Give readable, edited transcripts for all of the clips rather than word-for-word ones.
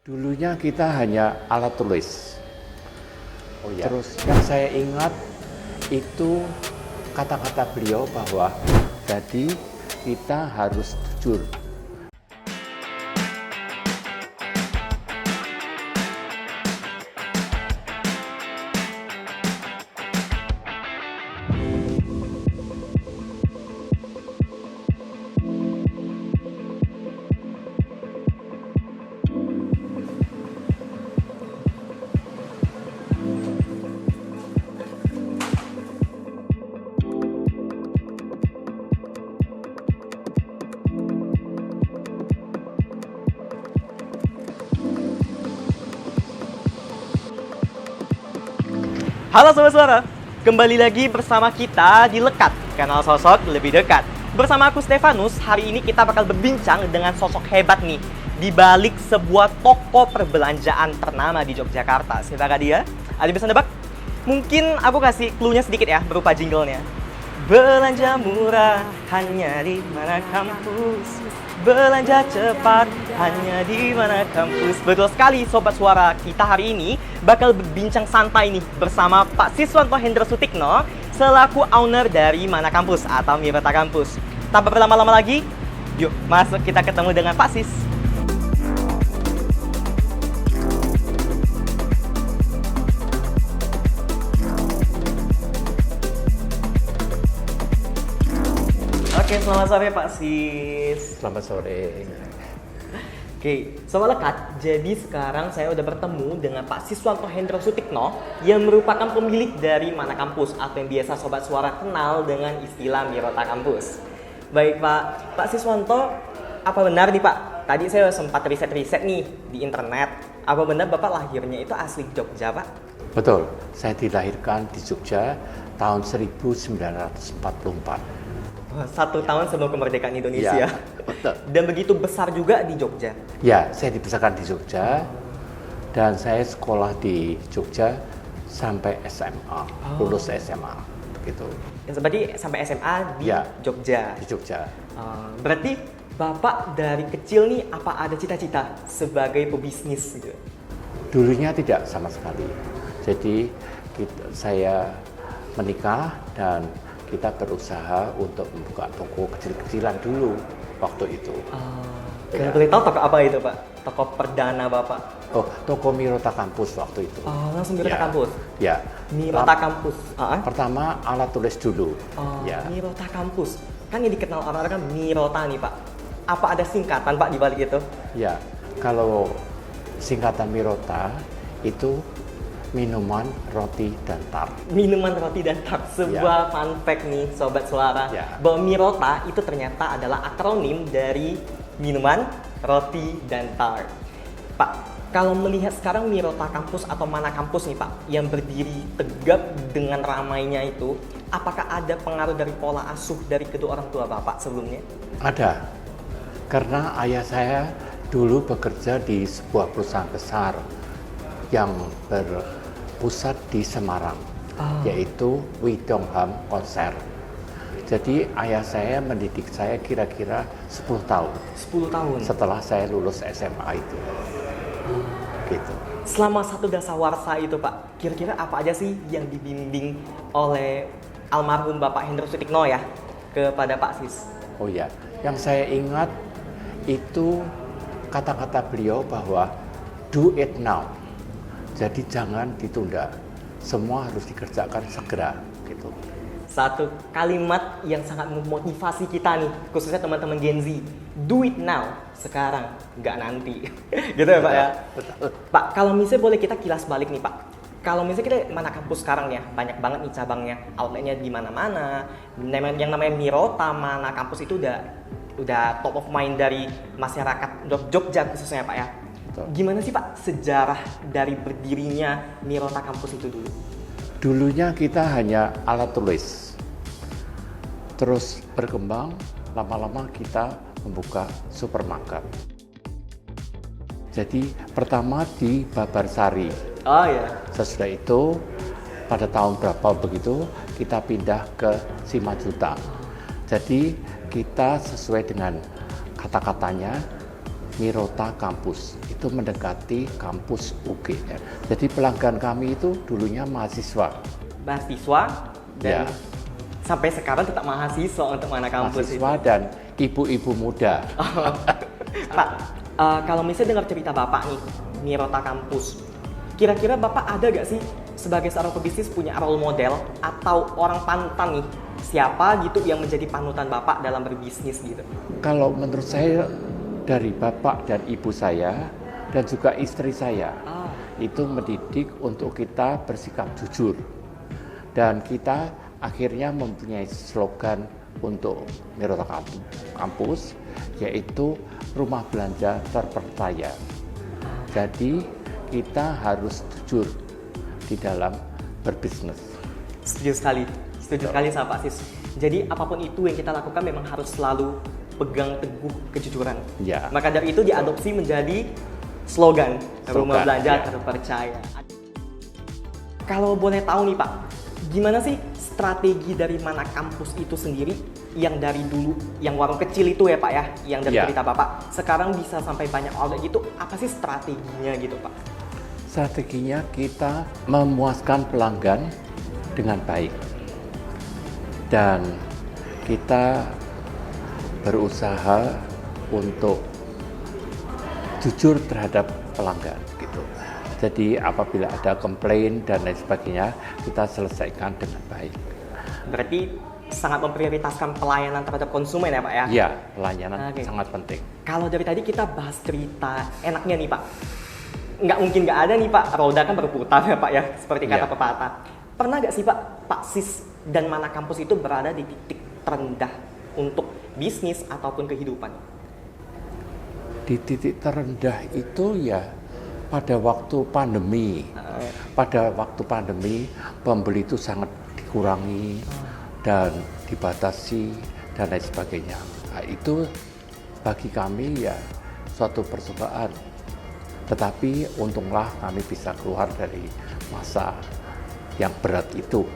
Dulunya kita hanya alat tulis. Oh ya. Terus yang saya ingat itu kata-kata beliau bahwa jadi kita harus jujur. Halo Sobat Suara, kembali lagi bersama kita di Lekat, kanal sosok lebih dekat. Bersama aku Stefanus, hari ini kita bakal berbincang dengan sosok hebat nih di balik sebuah toko perbelanjaan ternama di Yogyakarta. Siapakah dia? Ada bisa nebak? Mungkin aku kasih clue-nya sedikit ya, berupa jingle-nya. Belanja murah hanya di mana kampus, belanja cepat hanya di mana kampus. Betul sekali Sobat Suara, kita hari ini bakal berbincang santai nih bersama Pak Siswanto Hendro Sutikno selaku owner dari Mana Kampus atau Mirota Kampus. Tanpa berlama-lama lagi, yuk masuk kita ketemu dengan Pak Sis. Oke, selamat sore Pak Sis. Selamat sore. Oke, Sobat Lekat, jadi sekarang saya udah bertemu dengan Pak Siswanto Hendro Sutikno yang merupakan pemilik dari Mana Kampus atau yang biasa Sobat Suara kenal dengan istilah Mirota Kampus. Baik Pak Siswanto, apa benar nih Pak? Tadi saya sempat riset-riset nih di internet. Apa benar Bapak lahirnya itu asli Jogja Pak? Betul, saya dilahirkan di Jogja tahun 1944. 1 tahun sebelum kemerdekaan Indonesia. Ya, betul. Dan begitu besar juga di Jogja. Ya, saya dibesarkan di Jogja dan saya sekolah di Jogja sampai SMA, lulus SMA, begitu. Berarti sampai SMA di Ya. Jogja. Di Jogja. Berarti Bapak dari kecil nih apa ada cita-cita sebagai pebisnis gitu? Dulunya tidak sama sekali. Jadi saya menikah dan kita berusaha untuk membuka toko kecil-kecilan dulu waktu itu. Kalau boleh tahu toko apa itu Pak? Toko perdana Bapak? Oh, toko Mirota Kampus waktu itu. Langsung Mirota Ya. Kampus? Ya. Mirota Kampus? Pertama alat tulis dulu. Ya. Mirota Kampus. Kan yang dikenal orang-orang kan Mirota nih Pak. Apa ada singkatan Pak di balik itu? Ya, kalau singkatan Mirota itu minuman, roti, dan tart. Minuman, roti, dan tart. Sebuah fun fact nih Sobat Suara. Ya. Bahwa Mirota itu ternyata adalah akronim dari minuman, roti, dan tart. Pak, kalau melihat sekarang Mirota Kampus atau Mana Kampus nih Pak, yang berdiri tegap dengan ramainya itu, apakah ada pengaruh dari pola asuh dari kedua orang tua Bapak sebelumnya? Ada, karena ayah saya dulu bekerja di sebuah perusahaan besar yang berpusat di Semarang, yaitu Widongham Konser. Jadi ayah saya mendidik saya kira-kira 10 tahun 10 tahun? setelah saya lulus SMA itu. Gitu. Selama satu dasawarsa itu Pak, kira-kira apa aja sih yang dibimbing oleh almarhum Bapak Hendro Sutikno ya kepada Pak Sis? Oh ya, yang saya ingat itu kata-kata beliau bahwa do it now. Jadi jangan ditunda, semua harus dikerjakan segera gitu. Satu kalimat yang sangat memotivasi kita nih, khususnya teman-teman Gen Z. Do it now, sekarang, nggak nanti. Gitu ya Pak ya? Betul. Pak, kalau misalnya boleh kita kilas balik nih Pak. Kalau misalnya kita Mana Kampus sekarang ya, banyak banget nih cabangnya, outletnya di mana-mana. Yang namanya Mirota Mana Kampus itu udah top of mind dari masyarakat Jogja khususnya Pak ya. Betul. Gimana sih Pak sejarah dari berdirinya Mirota Kampus itu dulu? Dulunya kita hanya alat tulis, terus berkembang, lama-lama kita membuka supermarket. Jadi pertama di Babarsari. Oh ya. Sesudah itu pada tahun berapa begitu kita pindah ke Simajuta. Jadi kita sesuai dengan kata-katanya Mirota Kampus. Itu mendekati kampus UGM. Jadi pelanggan kami itu dulunya mahasiswa. Mahasiswa dan Ya. sampai sekarang tetap mahasiswa untuk Mana Kampus Mahasiswa dan ibu-ibu muda. Pak, kalau misalnya dengar cerita Bapak nih, Mirota Kampus, kira-kira Bapak ada gak sih sebagai seorang pebisnis punya role model atau orang panutan nih, siapa gitu yang menjadi panutan Bapak dalam berbisnis gitu? Kalau menurut saya dari bapak dan ibu saya dan juga istri saya itu mendidik untuk kita bersikap jujur, dan kita akhirnya mempunyai slogan untuk Mirota Kampus, yaitu rumah belanja terpercaya. Jadi kita harus jujur di dalam berbisnis. Setuju sekali sama Pak Sis. Jadi apapun itu yang kita lakukan memang harus selalu pegang teguh kejujuran. Ya. Maka dari itu diadopsi menjadi slogan rumah belanja ya. terpercaya. Kalau boleh tahu nih Pak, gimana sih strategi dari Mana Kampus itu sendiri yang dari dulu, yang warung kecil itu ya Pak ya, yang dari Ya. cerita Bapak, sekarang bisa sampai banyak outlet gitu, apa sih strateginya gitu Pak? Strateginya kita memuaskan pelanggan dengan baik, dan kita berusaha untuk jujur terhadap pelanggan gitu. Jadi apabila ada komplain dan lain sebagainya, kita selesaikan dengan baik. Berarti sangat memprioritaskan pelayanan terhadap konsumen ya Pak ya? Iya, pelayanan Oke. sangat penting. Kalau dari tadi kita bahas cerita enaknya nih Pak, nggak mungkin nggak ada nih Pak, roda kan berputar ya Pak ya, seperti kata Iya. pepatah. Pernah nggak sih Pak Sis dan Mana Kampus itu berada di titik terendah untuk bisnis ataupun kehidupan? Di titik terendah itu ya pada waktu pandemi. Pada waktu pandemi, pembeli itu sangat dikurangi dan dibatasi dan lain sebagainya. Nah, itu bagi kami ya suatu percobaan. Tetapi untunglah kami bisa keluar dari masa yang berat itu.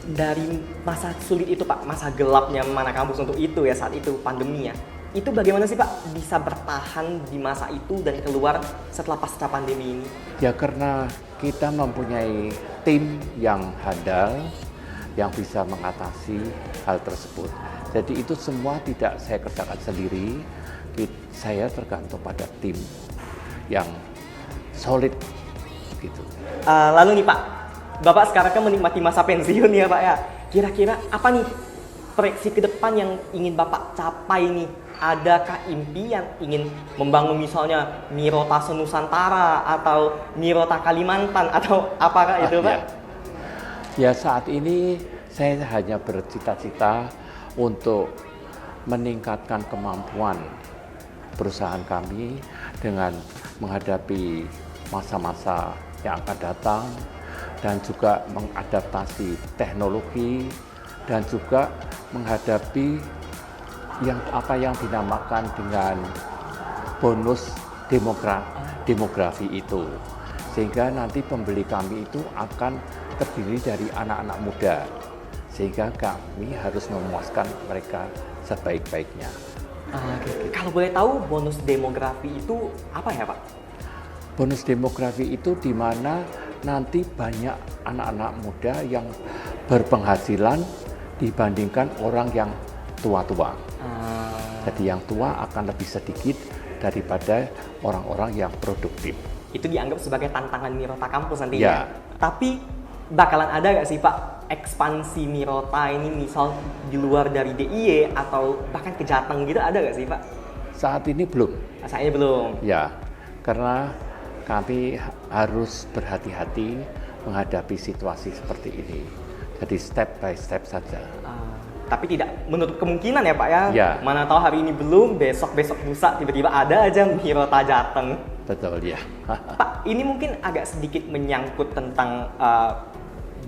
Dari masa sulit itu Pak, masa gelapnya Mana Kampus untuk itu ya saat itu pandemi ya. Itu bagaimana sih Pak bisa bertahan di masa itu dan keluar setelah pasca pandemi ini? Ya karena kita mempunyai tim yang handal yang bisa mengatasi hal tersebut. Jadi itu semua tidak saya kerjakan sendiri. Saya tergantung pada tim yang solid gitu. Lalu nih Pak, Bapak sekarang kan menikmati masa pensiun ya Pak ya. Kira-kira apa nih proyeksi ke depan yang ingin Bapak capai nih? Adakah impian ingin membangun misalnya Mirota Senusantara atau Mirota Kalimantan atau apakah itu Pak? Ya saat ini saya hanya bercita-cita untuk meningkatkan kemampuan perusahaan kami dengan menghadapi masa-masa yang akan datang, dan juga mengadaptasi teknologi, dan juga menghadapi yang dinamakan dengan bonus demografi itu, sehingga nanti pembeli kami itu akan terdiri dari anak-anak muda, sehingga kami harus memuaskan mereka sebaik-baiknya. Kalau boleh tahu bonus demografi itu apa ya Pak? Bonus demografi itu di mana nanti banyak anak-anak muda yang berpenghasilan dibandingkan orang yang tua-tua. Jadi yang tua akan lebih sedikit daripada orang-orang yang produktif. Itu dianggap sebagai tantangan Mirota Kampus nantinya. Ya. Tapi bakalan ada nggak sih Pak ekspansi Mirota ini misal di luar dari DIY atau bahkan ke Jateng gitu, ada nggak sih Pak? Saat ini belum. Rasanya belum. Ya, karena kami harus berhati-hati menghadapi situasi seperti ini. Jadi step by step saja. Tapi tidak menutup kemungkinan ya Pak ya. Ya. Mana tahu hari ini belum, besok lusa tiba-tiba ada aja Mirota Jateng. Betul ya. Pak, ini mungkin agak sedikit menyangkut tentang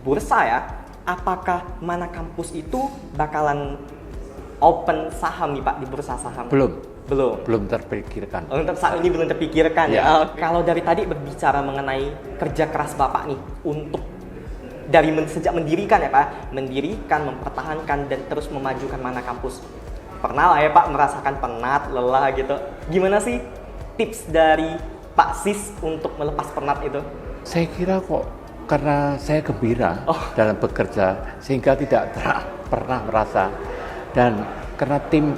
bursa ya. Apakah Mana Kampus itu bakalan open saham nih Pak di bursa saham? Belum terpikirkan. Untuk saat ini belum terpikirkan ya. Ya. Kalau dari tadi berbicara mengenai kerja keras Bapak nih untuk dari sejak mendirikan ya Pak, mendirikan, mempertahankan dan terus memajukan Mana Kampus. Pernah lah ya Pak merasakan penat, lelah gitu. Gimana sih tips dari Pak Sis untuk melepas penat itu? Saya kira kok karena saya gembira dalam bekerja sehingga tidak pernah merasa, dan karena tim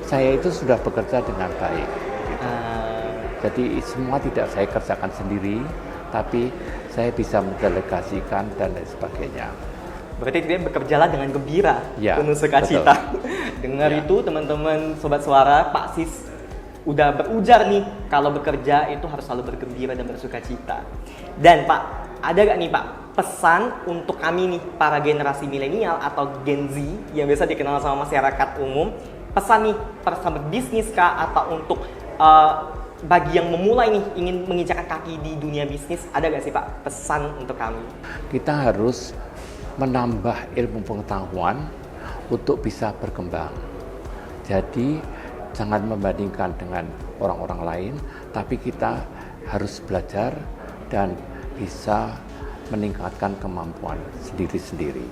saya itu sudah bekerja dengan baik. Gitu. Jadi semua tidak saya kerjakan sendiri, tapi saya bisa mendelegasikan dan lain sebagainya. Berarti dia bekerjalah dengan gembira, Ya, penuh sukacita. Dengar itu teman-teman Sobat Suara, Pak Sis udah berujar nih kalau bekerja itu harus selalu bergembira dan bersukacita. Dan Pak, ada gak nih Pak pesan untuk kami nih para generasi milenial atau Gen Z yang biasa dikenal sama masyarakat umum, pesan nih pesan berbisnis kah atau untuk bagi yang memulai nih ingin menginjakkan kaki di dunia bisnis, ada gak sih Pak pesan untuk kami? Kita harus menambah ilmu pengetahuan untuk bisa berkembang. Jadi jangan membandingkan dengan orang-orang lain, tapi kita harus belajar dan bisa meningkatkan kemampuan sendiri-sendiri.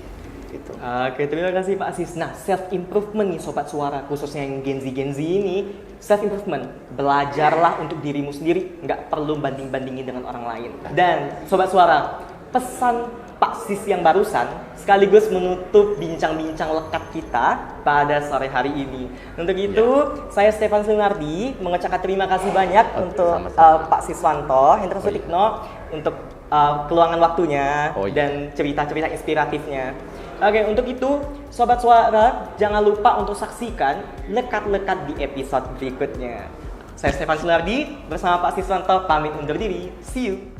Gitu. Oke, terima kasih Pak Sis. Nah, self improvement nih Sobat Suara, khususnya yang Gen Z ini, self improvement, belajarlah untuk dirimu sendiri, nggak perlu banding-bandingin dengan orang lain. Dan Sobat Suara, pesan Pak Sis yang barusan sekaligus menutup bincang-bincang lekat kita pada sore hari ini. Untuk itu, saya Stefan Sunardi mengucapkan terima kasih banyak untuk Pak Siswanto Hendra Sutikno untuk keluangan waktunya dan cerita-cerita inspiratifnya. Oke, untuk itu Sobat Suara jangan lupa untuk saksikan lekat-lekat di episode berikutnya. Saya Stefan Sunardi bersama Pak Siswanto pamit undur diri. See you.